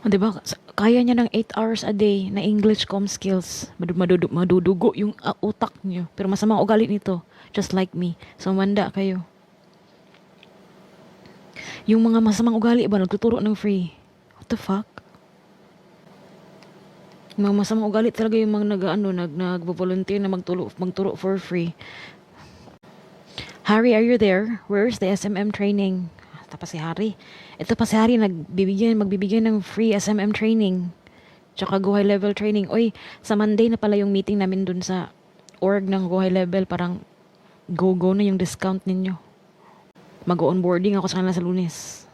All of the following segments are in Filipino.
'Di ba? Kaya niya ng 8 hours a day na English com skills. Madudugo yung utak niyo. Pero masamang ugali nito. Just like me. So, manda kayo. Yung mga masamang ugali ba, nagtuturo ng free. What the fuck? Mga masamang ugali talaga yung mga nagvo-volunteer na magturo for free. Harry, are you there? Where's the SMM training? Tapos si Harry. Ito pa si Harry, magbibigyan ng free SMM training. Tsaka Go High Level training. Oy, sa Monday na pala yung meeting namin dun sa org ng Go High Level. Parang go na yung discount ninyo. Mag-onboarding ako sa kanila sa Lunes.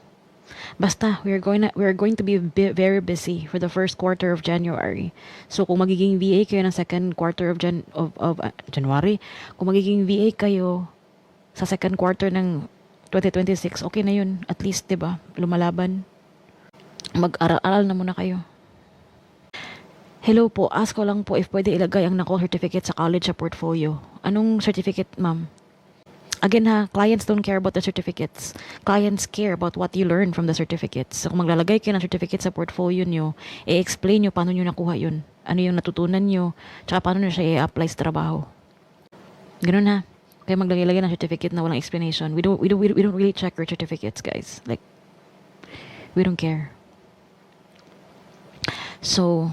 Basta, we're going to be very busy for the first quarter of January. So, kung magiging VA kayo ng second quarter of January, kung magiging VA kayo sa second quarter ng 2026, okay na yun. At least, 'di ba? Lumalaban. Mag-aral-aral na muna kayo. Hello po, ask ko lang po if pwede ilagay ang NACOL certificate sa college sa portfolio. Anong certificate, ma'am? Again ha, clients don't care about the certificates. Clients care about what you learn from the certificates. So kung maglalagay kayo ng certificate sa portfolio nyo, i-explain nyo paano nyo nakuha yun. Ano yung natutunan nyo, tsaka paano nyo siya i-apply sa trabaho. Ganun ha. Kaya maglagay-lagay ng certificate na walang explanation. We don't really check your certificates, guys. Like, we don't care. So,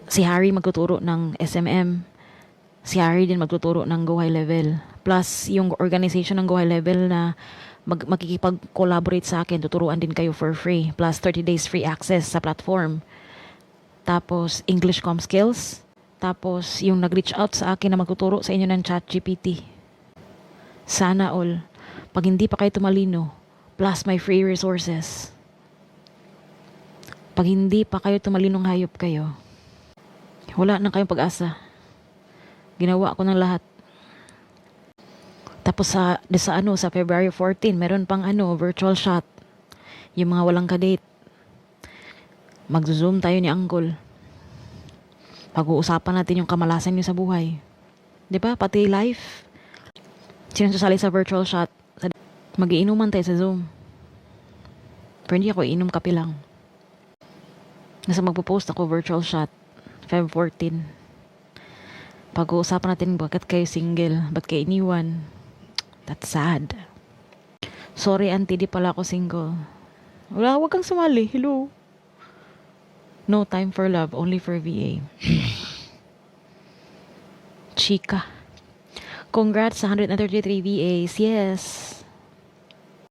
si Harry magtuturo ng SMM. Si Harry din magtuturo ng Go High Level. Plus, yung organization ng Go High Level na makikipag-collaborate sa akin, tuturuan din kayo for free. Plus, 30 days free access sa platform. Tapos, English Com Skills. Tapos, yung nag-reach out sa akin na magtuturo sa inyo ng ChatGPT. Sana all. Pag hindi pa kayo tumalino, plus my free resources. Pag hindi pa kayo tumalinong hayop kayo, wala na kayong pag-asa. Ginawa ko ng lahat. Tapos sa February 14, meron pang virtual shot. Yung mga walang kadate. Mag-zoom tayo ni Uncle. Pag-uusapan natin yung kamalasan niyo sa buhay. 'Di ba? Pati life. Sino sasali sa virtual shot? Magiinuman tayo sa Zoom. Pero hindi ako inom kape lang. Nasa magpo-post ako virtual shot. Feb 14. Pag-uusapan natin bakit kayo single, bakit kayo iniwan. That's sad. Sorry auntie, di pala ako single. Wag kang sumali. Hello. No time for love, only for VA. Chika. Congrats sa 133 VAs. Yes.